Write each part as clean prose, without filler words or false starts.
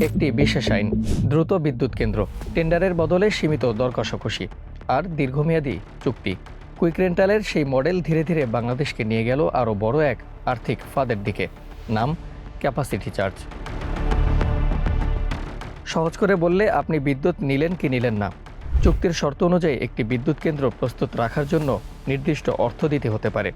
একটি বিশেষ আইন, দ্রুত বিদ্যুৎ কেন্দ্র, টেন্ডারের বদলে সীমিত দর কষাকষি আর দীর্ঘমেয়াদী চুক্তি। কুইক রেন্টালের সেই মডেল ধীরে ধীরে বাংলাদেশকে নিয়ে গেল আরও বড় এক আর্থিক ফাঁদের দিকে। নাম ক্যাপাসিটি চার্জ। সহজ করে বললে, আপনি বিদ্যুৎ নিলেন কি নিলেন না, চুক্তির শর্ত অনুযায়ী একটি বিদ্যুৎ কেন্দ্র প্রস্তুত রাখার জন্য নির্দিষ্ট অর্থ দিতে হতে পারে।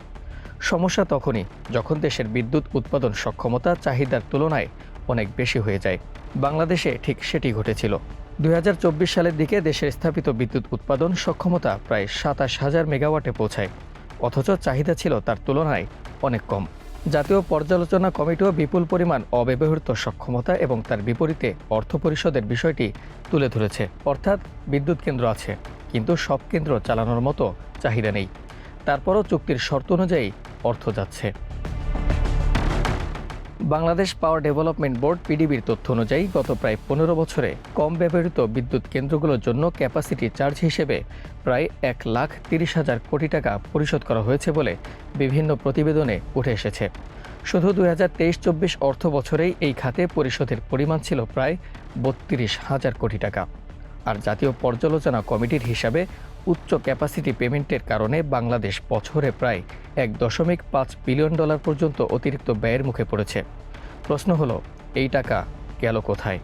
সমস্যা তখনই যখন দেশের বিদ্যুৎ উৎপাদন সক্ষমতা চাহিদার তুলনায় অনেক বেশি হয়ে যায়। বাংলাদেশে ঠিক সেটি ঘটেছিল। 2024 সালের দিকে দেশের স্থাপিত বিদ্যুৎ উৎপাদন সক্ষমতা প্রায় 27,000 মেগাওয়াটে পৌঁছায়, অথচ চাহিদা ছিল তার তুলনায় অনেক কম। জাতীয় পর্যালোচনা কমিটিও বিপুল পরিমাণ অব্যবহৃত সক্ষমতা এবং তার বিপরীতে অর্থ পরিশোধের বিষয়টি তুলে ধরেছে। অর্থাৎ বিদ্যুৎ কেন্দ্র আছে, কিন্তু সব কেন্দ্র চালানোর মতো চাহিদা নেই। তারপরও চুক্তির শর্ত অনুযায়ী অর্থ যাচ্ছে। বাংলাদেশ পাওয়ার ডেভেলপমেন্ট বোর্ড পিডিবির তথ্য অনুযায়ী গত প্রায় 15 বছরে কম ব্যবহৃত বিদ্যুৎ কেন্দ্রগুলোর জন্য ক্যাপাসিটি চার্জ হিসেবে প্রায় 1,30,000 কোটি টাকা পরিশোধ করা হয়েছে বলে বিভিন্ন প্রতিবেদনে উঠে এসেছে। শুধু 2023-24 অর্থ বছরেই এই খাতে পরিশোধের পরিমাণ ছিল প্রায় 32,000 কোটি টাকা। আর জাতীয় পর্যালোচনা কমিটির হিসাবে উচ্চ ক্যাপাসিটি পেমেন্টের কারণে বাংলাদেশ বছরে প্রায় $1.5 বিলিয়ন পর্যন্ত অতিরিক্ত ব্যয়ের মুখে পড়েছে। প্রশ্ন হলো, এই টাকা গেল কোথায়?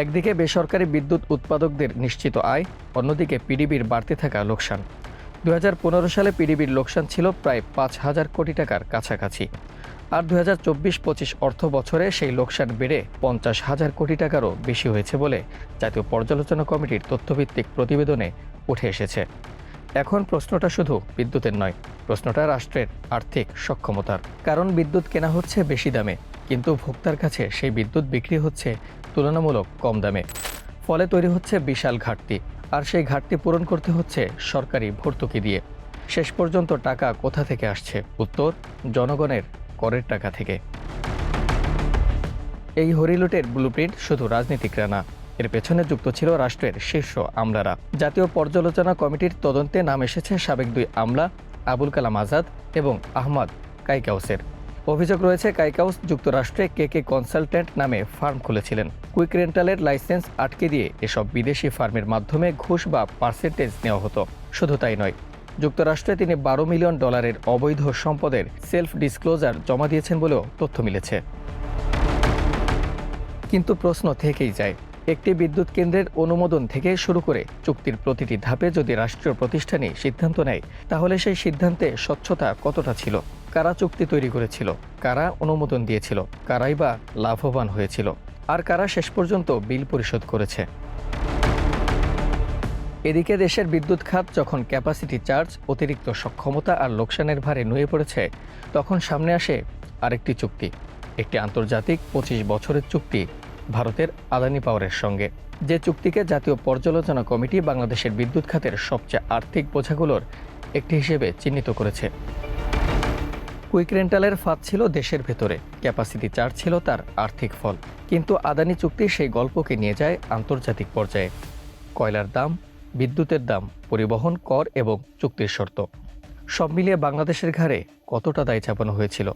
একদিকে বেসরকারি বিদ্যুৎ উৎপাদকদের নিশ্চিত আয়, অন্যদিকে পিডিবির বাড়তে থাকা লোকসান। 2015 সালে পিডিবির লোকসান ছিল প্রায় 5,000 কোটি টাকার কাছাকাছি। আর 2024-25 অর্থ বছরে সেই লোকসান বেড়ে 50,000 কোটি টাকারও বেশি হয়েছে বলে জাতীয় পর্যালোচনা কমিটির তথ্যভিত্তিক প্রতিবেদনে উঠে এসেছে। এখন প্রশ্নটা শুধু বিদ্যুতের নয়, প্রশ্নটা রাষ্ট্রের আর্থিক সক্ষমতার। কারণ বিদ্যুৎ কেনা হচ্ছে বেশি দামে, কিন্তু ভোক্তার কাছে সেই বিদ্যুৎ বিক্রি হচ্ছে তুলনামূলক কম দামে। ফলে তৈরি হচ্ছে বিশাল ঘাটতি, আর সেই ঘাটতি পূরণ করতে হচ্ছে সরকারি ভর্তুকি দিয়ে। শেষ পর্যন্ত টাকা কোথা থেকে আসছে? উত্তর, জনগণের করের টাকা থেকে। এই হরিলুটের ব্লুপ্রিন্ট শুধু রাজনীতিকরা না, এর পেছনে যুক্ত ছিল রাষ্ট্রের শীর্ষ আমলারা। জাতীয় পর্যালোচনা কমিটির তদন্তে নাম এসেছে সাবেক 2 আমলা আবুল কালাম আজাদ এবং আহমদ কাইকাউসের। অভিযোগ রয়েছে, কাইকাউস যুক্তরাষ্ট্রে কেকে কনসালট্যান্ট নামে ফার্ম খুলেছিলেন। কুইক রেন্টালের লাইসেন্স আটকে দিয়ে এসব বিদেশি ফার্মের মাধ্যমে ঘুষ বা পার্সেন্টেজ নেওয়া হতো। শুধু তাই নয়, যুক্তরাষ্ট্রে তিনি $12 মিলিয়ন অবৈধ সম্পদের সেলফ ডিসক্লোজার জমা দিয়েছেন বলেও তথ্য মিলেছে। কিন্তু প্রশ্ন থেকেই যায়, একটি বিদ্যুৎ কেন্দ্রের অনুমোদন থেকে শুরু করে চুক্তির প্রতিটি ধাপে যদি রাষ্ট্রীয় প্রতিষ্ঠানই সিদ্ধান্ত নেয়, তাহলে সেই সিদ্ধান্তে স্বচ্ছতা কতটা ছিল? কারা চুক্তি তৈরি করেছিল, কারা অনুমোদন দিয়েছিল, কারাই বা লাভবান হয়েছিল, আর কারা শেষ পর্যন্ত বিল পরিশোধ করেছে? এদিকে দেশের বিদ্যুৎ খাত যখন ক্যাপাসিটি চার্জ, অতিরিক্ত সক্ষমতা আর লোকসানের ভারে নুয়ে পড়েছে, তখন সামনে আসে আরেকটি চুক্তি, একটি আন্তর্জাতিক 25 বছরের চুক্তি ভারতের আদানি পাওয়ারের সঙ্গে। যে চুক্তিকে জাতীয় পর্যালোচনা কমিটি বাংলাদেশের বিদ্যুৎ খাতের সবচেয়ে আর্থিক বোঝাগুলোর একটি হিসেবে চিহ্নিত করেছে। কুইক রেন্টালের ফাঁদ ছিল দেশের ভেতরে, ক্যাপাসিটি চার্জ ছিল তার আর্থিক ফল। কিন্তু আদানি চুক্তি সেই গল্পকে নিয়ে যায় আন্তর্জাতিক পর্যায়ে। কয়লার দাম, বিদ্যুতের দাম, পরিবহন, কর এবং চুক্তির শর্ত, সব মিলিয়ে বাংলাদেশের ঘাড়ে কতটা দায় চাপানো হয়েছিল?